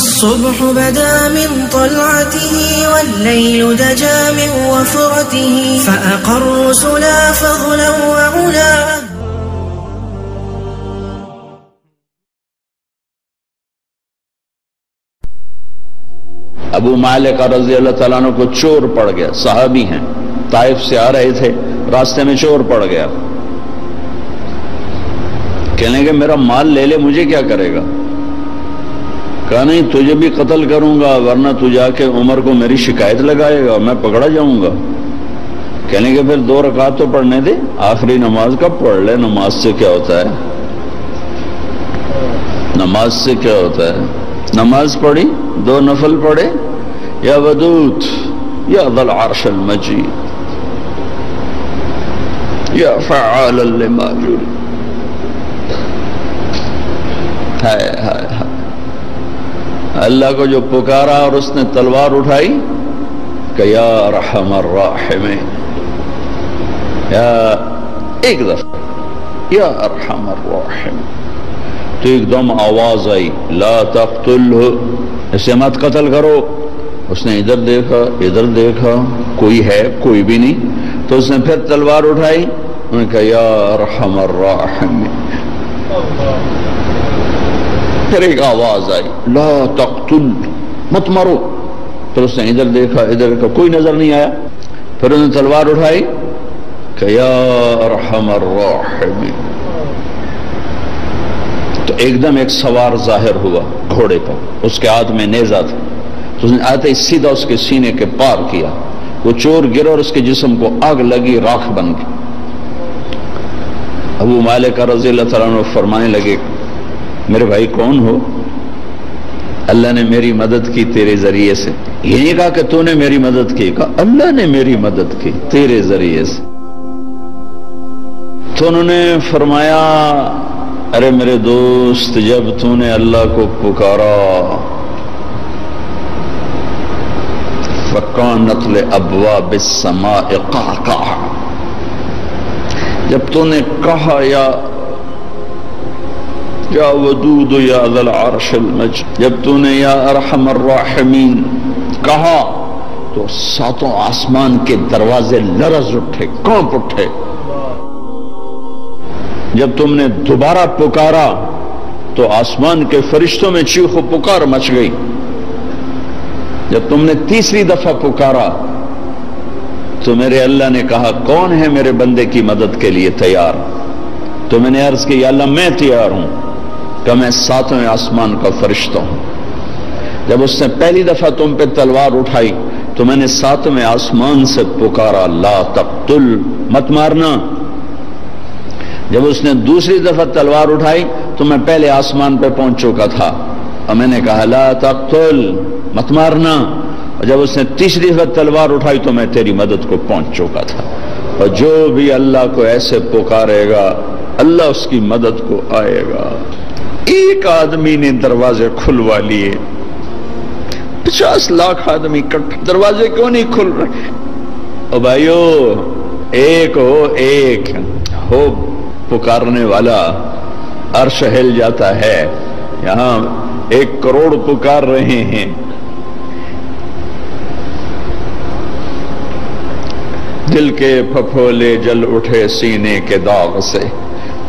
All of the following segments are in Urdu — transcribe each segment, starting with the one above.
الصبح بدا من طلعته والليل دجا من وفرته فأقر رسلا فضلا وعلا. ابو مالک رضی اللہ تعالیٰ عنہ کو چور پڑ گیا، صحابی ہیں، طائف سے آ رہے تھے، راستے میں چور پڑ گیا، کہنے کہ میرا مال لے لے، مجھے کیا کرے گا؟ کہا نہیں، تجھے بھی قتل کروں گا ورنہ تو جا کے عمر کو میری شکایت لگائے گا، میں پکڑا جاؤں گا۔ کہنے کہ پھر 2 رکعت تو پڑھنے دے، آخری نماز کا پڑھ لے، نماز سے کیا ہوتا ہے؟ نماز سے کیا ہوتا ہے؟ نماز پڑھی، 2 نفل پڑھے، یا ودود یا ذا العرش المجید یا فعالا لما یرید. ہائے ہائے ہائے، اللہ کو جو پکارا اور اس نے تلوار اٹھائی کہ یا ارحم الراحمین، یا ایک دفعہ یا ارحم الراحمین، تو ایک دم آواز آئی لا تقتلہ، اسے مت قتل کرو. اس نے ادھر دیکھا ادھر دیکھا، کوئی ہے؟ کوئی بھی نہیں. تو اس نے پھر تلوار اٹھائی، انہوں نے کہا یا ارحم الراحمین. پھر ایک آواز آئی لا تقتل، مت مارو. پھر اس نے ادھر دیکھا ادھر دیکھا، کوئی نظر نہیں آیا. پھر انہوں نے تلوار اٹھائی کہ یا ارحم الراحمین. تو ایک دم ایک سوار ظاہر ہوا گھوڑے پر، اس کے ہاتھ میں نیزہ تھا. تو اس نے آتے ہی سیدھا اس کے سینے کے پار کیا، وہ چور گر اور اس کے جسم کو آگ لگی، راکھ بن گئی. ابو مالک رضی اللہ تعالیٰ عنہ فرمانے لگے میرے بھائی کون ہو؟ اللہ نے میری مدد کی تیرے ذریعے سے. یہ نہیں کہا کہ تو نے میری مدد کی، کہا اللہ نے میری مدد کی تیرے ذریعے سے. تو انہوں نے فرمایا ارے میرے دوست، جب تو نے اللہ کو پکارا فَكَانَتْ لِأَبْوَابِ السَّمَاءِ قَعْقَعًا، جب تو نے کہا یا ودود یا ذا العرش المجید، جب تو نے یا ارحم الراحمین کہا تو 7 آسمان کے دروازے لرز اٹھے، کانپ اٹھے. جب تم نے دوبارہ پکارا تو آسمان کے فرشتوں میں چیخ و پکار مچ گئی. جب تم نے 3ری دفعہ پکارا تو میرے اللہ نے کہا کون ہے میرے بندے کی مدد کے لیے تیار؟ تو میں نے عرض کی یا اللہ میں تیار ہوں، کہ میں 7ویں آسمان کا فرشتہ ہوں. جب اس نے پہلی دفعہ تم پہ تلوار اٹھائی تو میں نے 7ویں آسمان سے پکارا لا تقتل، مت مارنا. جب اس نے دوسری دفعہ تلوار اٹھائی تو میں پہلے آسمان پہ پہنچ چکا تھا اور میں نے کہا لا تقتل، مت مارنا. اور جب اس نے 3ری دفعہ تلوار اٹھائی تو میں تیری مدد کو پہنچ چکا تھا. اور جو بھی اللہ کو ایسے پکارے گا اللہ اس کی مدد کو آئے گا. ایک آدمی نے دروازے کھلوا لیے، 50 لاکھ آدمی اکٹھے، دروازے کیوں نہیں کھل رہے؟ او بھائیو، ایک ہو پکارنے والا، عرش ہل جاتا ہے. یہاں 1 کروڑ پکار رہے ہیں. دل کے پھپھولے جل اٹھے سینے کے داغ سے،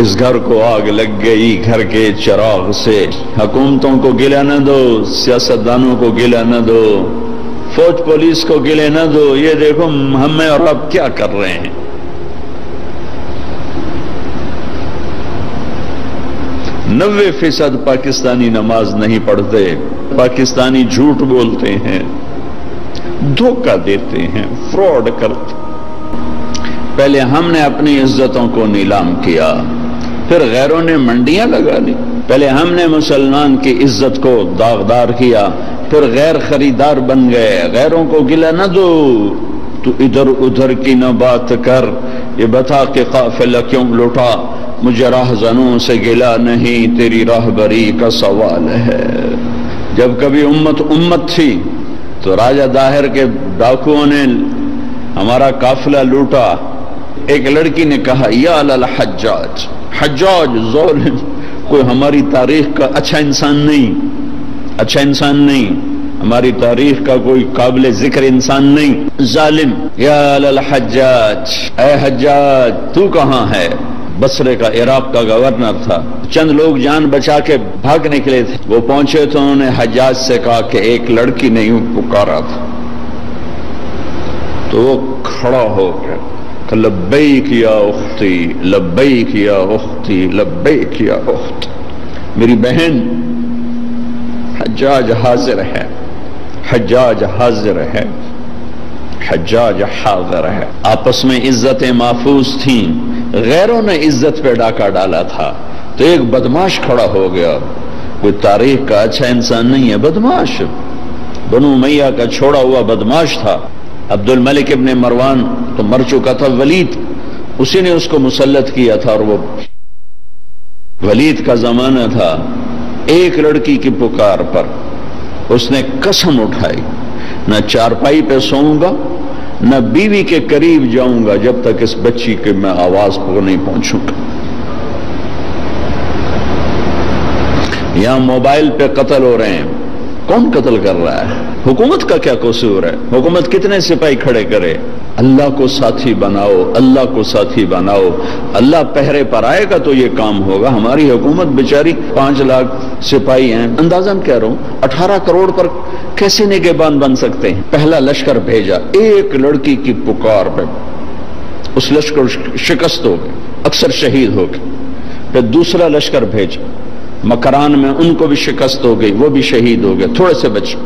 اس گھر کو آگ لگ گئی گھر کے چراغ سے. حکومتوں کو گلہ نہ دو، سیاستدانوں کو گلہ نہ دو، فوج پولیس کو گلہ نہ دو. یہ دیکھو ہم اور آپ کیا کر رہے ہیں. 90% پاکستانی نماز نہیں پڑھتے، پاکستانی جھوٹ بولتے ہیں، دھوکہ دیتے ہیں، فراڈ کرتے. پہلے ہم نے اپنی عزتوں کو نیلام کیا، پھر غیروں نے منڈیاں لگا لی. پہلے ہم نے مسلمان کی عزت کو داغدار کیا، پھر غیر خریدار بن گئے. غیروں کو گلہ نہ دو، تو ادھر ادھر کی نہ بات کر. یہ بتا کہ قافلہ کیوں لوٹا، مجھے راہزنوں سے گلہ نہیں، تیری راہبری کا سوال ہے. جب کبھی امت تھی تو راجہ داہر کے ڈاکوؤں نے ہمارا قافلہ لوٹا. ایک لڑکی نے کہا یا حجاج ظالم، کوئی ہماری تاریخ کا اچھا انسان نہیں. اچھا انسان نہیں، ہماری تاریخ کا کوئی قابل ذکر انسان نہیں، ظالم۔ یا للحجاج، اے حجاج تو کہاں ہے؟ بصرے کا، عراق کا گورنر تھا، چند لوگ جان بچا کے بھاگ نکلے تھے، وہ پہنچے تو انہوں نے حجاج سے کہا کہ ایک لڑکی نے یوں پکارا تھا، تو وہ کھڑا ہو گیا کہ لبیک یا اختی، لبیک یا اختی، لبیک یا اخت، میری بہن۔ حجاج حاضر ہے، حجاج حاضر ہے، حجاج حاضر ہے۔ آپس میں عزتیں محفوظ تھیں، غیروں نے عزت پہ ڈاکہ ڈالا تھا، تو ایک بدماش کھڑا ہو گیا، کوئی تاریخ کا اچھا انسان نہیں ہے، بدماش، بنو امیہ کا چھوڑا ہوا بدماش تھا۔ عبد الملک ابن مروان تو مر چکا تھا، ولید اسی نے اس کو مسلط کیا تھا، اور وہ ولید کا زمانہ تھا۔ ایک لڑکی کی پکار پر اس نے قسم اٹھائی، نہ چارپائی پہ سوؤں گا، نہ بیوی کے قریب جاؤں گا جب تک اس بچی کے میں آواز کو نہیں پہنچوں گا۔ یہاں موبائل پہ قتل ہو رہے ہیں، کون قتل کر رہا ہے؟ حکومت کا کیا قصور ہے؟ حکومت کتنے سپاہی کھڑے کرے؟ اللہ کو ساتھی بناؤ، اللہ کو ساتھی بناؤ، اللہ پہرے پر آئے گا تو یہ کام ہوگا۔ ہماری حکومت بیچاری 5 لاکھ سپاہی ہیں، اندازہ کہہ رہا ہوں 18 کروڑ پر کیسے نگہبان بن سکتے ہیں؟ پہلا لشکر بھیجا، ایک لڑکی کی پکار پہ اس لشکر شکست ہو گئے، اکثر شہید ہو گئے۔ پھر دوسرا لشکر بھیجا، مکران میں ان کو بھی شکست ہو گئی، وہ بھی شہید ہو گئے، تھوڑے سے بچے۔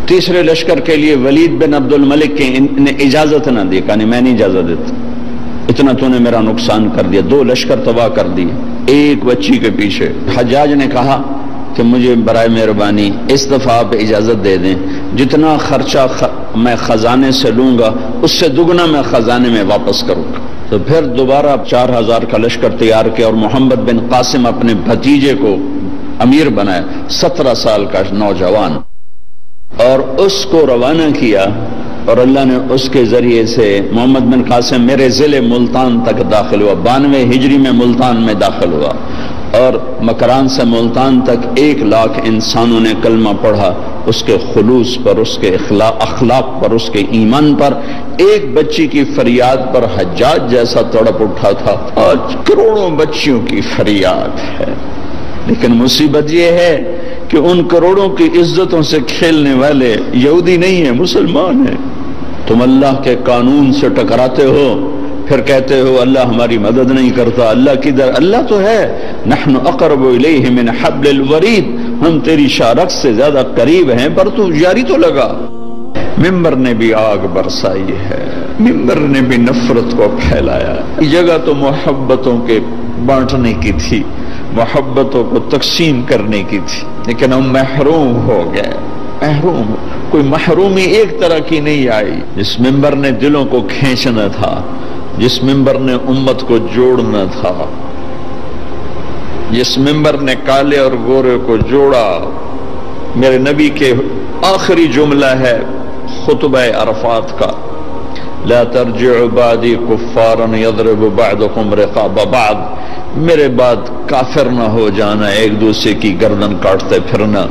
تیسرے لشکر کے لیے ولید بن عبد الملک کے نے اجازت نہ دی، کہا میں نہیں اجازت دیتا، اتنا تو نے میرا نقصان کر دیا، 2 لشکر تباہ کر دیے ایک بچی کے پیچھے۔ حجاج نے کہا کہ مجھے برائے مہربانی اس دفعہ آپ اجازت دے دیں، جتنا خرچہ میں خزانے سے لوں گا اس سے دگنا میں خزانے میں واپس کروں گا۔ تو پھر دوبارہ 4000 کا لشکر تیار کیا، اور محمد بن قاسم اپنے بھتیجے کو امیر بنایا، 17 سال کا نوجوان، اور اس کو روانہ کیا، اور اللہ نے اس کے ذریعے سے محمد بن قاسم میرے ضلع ملتان تک داخل ہوا، 92 ہجری میں ملتان میں داخل ہوا، اور مکران سے ملتان تک 1 لاکھ انسانوں نے کلمہ پڑھا، اس کے خلوص پر، اس کے اخلاق پر، اس کے ایمان پر۔ ایک بچی کی فریاد پر حجاج جیسا تڑپ اٹھا تھا، آج کروڑوں بچیوں کی فریاد ہے۔ لیکن مصیبت یہ ہے کہ ان کروڑوں کی عزتوں سے کھیلنے والے یہودی نہیں ہیں، مسلمان ہیں۔ تم اللہ کے قانون سے ٹکراتے ہو، پھر کہتے ہو اللہ ہماری مدد نہیں کرتا، اللہ کدھر؟ اللہ تو ہے، نحن اقرب الیہ من حبل الورید، ہم تیری شارک سے زیادہ قریب ہیں، پر تو جاری تو لگا۔ ممبر نے بھی آگ برسائی ہے، ممبر نے بھی نفرت کو پھیلایا۔ یہ جگہ تو محبتوں کے بانٹنے کی تھی، محبتوں کو تقسیم کرنے کی تھی، لیکن ہم محروم ہو گئے، محروم۔ کوئی محرومی ایک طرح کی نہیں آئی۔ جس ممبر نے دلوں کو کھینچنا تھا، جس ممبر نے امت کو جوڑنا تھا، جس ممبر نے کالے اور گورے کو جوڑا، میرے نبی کے آخری جملہ ہے خطبہ عرفات کا، لا ترجعوا بعدی کفارا یضرب بعضکم رقاب بعض، میرے بعد کافر نہ ہو جانا، ایک دوسرے کی گردن کاٹتے پھرنا،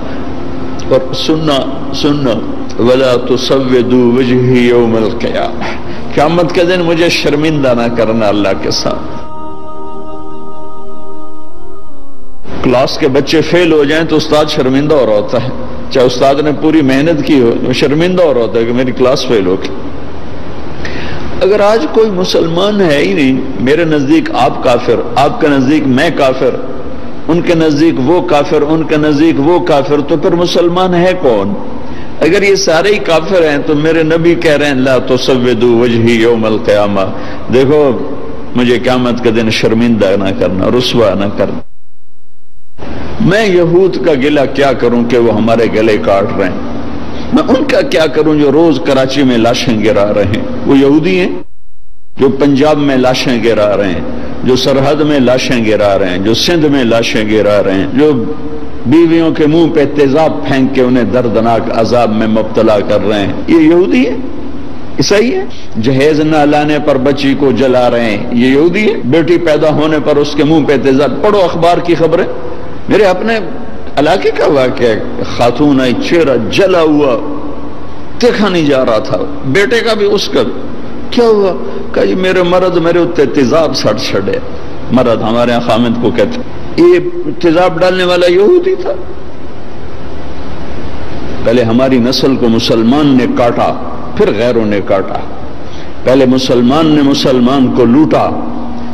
اور سننا ولا تسودوا وجہی یوم القیامہ، قیامت کے دن مجھے شرمندہ نہ کرنا اللہ کے ساتھ۔ کلاس کے بچے فیل ہو جائیں تو استاد شرمندہ ہو رہا ہوتا ہے، چاہے استاد نے پوری محنت کی ہو، شرمندہ ہو رہا ہوتا ہے کہ میری کلاس فیل ہو گئی۔ اگر آج کوئی مسلمان ہے ہی نہیں، میرے نزدیک آپ کافر، آپ کے نزدیک میں کافر، ان کے نزدیک وہ کافر، ان کے نزدیک وہ کافر، تو پھر مسلمان ہے کون؟ اگر یہ سارے ہی کافر ہیں تو میرے نبی کہہ رہے ہیں لا تسودوا وجہی یوم القیامہ، دیکھو مجھے قیامت کے دن شرمندہ نہ کرنا، رسوا نہ کرنا۔ میں یہود کا گلہ کیا کروں کہ وہ ہمارے گلے کاٹ رہے ہیں، میں ان کا کیا کروں جو روز کراچی میں لاشیں گرا رہے ہیں؟ وہ یہودی ہیں جو پنجاب میں لاشیں گرا رہے ہیں، جو سرحد میں لاشیں گرا رہے ہیں، جو سندھ میں لاشیں گرا رہے ہیں، جو بیویوں کے منہ پہ تیزاب پھینک کے انہیں دردناک عذاب میں مبتلا کر رہے ہیں۔ یہ یہودی ہے؟ عیسائی ہے؟ جہیز نہ لانے پر بچی کو جلا رہے ہیں، یہ یہودی ہے؟ بیٹی پیدا ہونے پر اس کے منہ پہ تیزاب، پڑھو اخبار کی خبریں، میرے اپنے علاقے کا واقعہ ہے، خاتون آئی، چہرہ جلا ہوا، دیکھا نہیں جا رہا تھا، بیٹے کا بھی اس کا بھی. کیا ہوا؟ کہ یہ میرے مرد میرے اتنے تیزاب سڑ چھڑے. مرد ہمارے یہاں خامد کو کہتے، یہ تیزاب ڈالنے والا یہودی تھا. پہلے ہماری نسل کو مسلمان نے کاٹا، پھر غیروں نے کاٹا. پہلے مسلمان نے مسلمان کو لوٹا،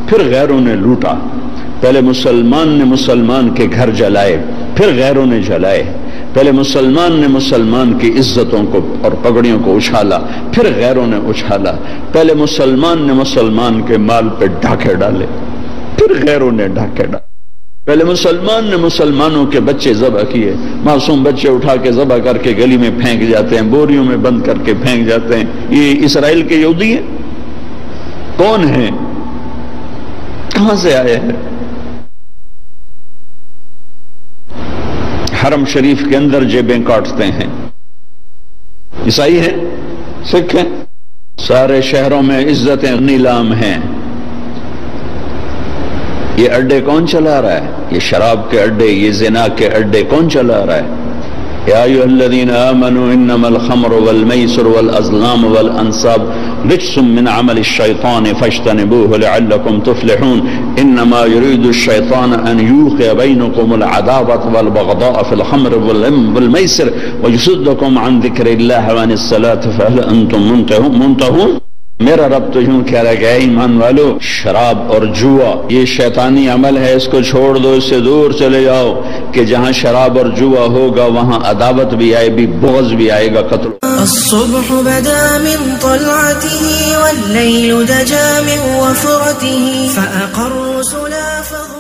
پھر غیروں نے لوٹا. پہلے مسلمان نے مسلمان کے گھر جلائے، پھر غیروں نے جلائے. پہلے مسلمان نے مسلمان کی عزتوں کو اور پگڑیوں کو اچھالا، پھر غیروں نے اچھالا. پہلے مسلمان نے مسلمان کے مال پہ ڈاکے ڈالے، پھر غیروں نے ڈاکے ڈالے. پہلے مسلمان نے مسلمانوں کے بچے ذبح کیے، معصوم بچے اٹھا کے ذبح کر کے گلی میں پھینک جاتے ہیں، بوریوں میں بند کر کے پھینک جاتے ہیں. یہ اسرائیل کے یہودی ہیں؟ کون ہیں؟ کہاں سے آئے ہیں؟ حرم شریف کے اندر جیبیں کاٹتے ہیں. عیسائی ہیں، سکھ ہیں. سارے شہروں میں عزتیں نیلام ہیں. یہ اڈے کون چلا رہا ہے؟ یہ شراب کے اڈے، یہ زنا کے اڈے کون چلا رہا ہے؟ یا ایھا الذین آمنوا انما الخمر والمیسر والازلام والانصاب رجس من عمل الشیطان فاجتنبوه لعلکم تفلحون. انما يريد الشیطان ان یوقع بینکم العداوة والبغضاء في الخمر والمیسر ویصدکم عن ذکر اللہ وعن الصلاة فهل انتم منتهون. میرا رب تو یوں کہہ رہا ہے کہ اے ایمان والو، شراب اور جوا یہ شیطانی عمل ہے، اس کو چھوڑ دو، اس سے دور چلے جاؤ. کہ جہاں شراب اور جوا ہوگا وہاں عداوت بھی آئے گی، بغض بھی آئے گا، قتل. الصبح بدا من طلعته والليل دجا من وفرته فأقر سلافه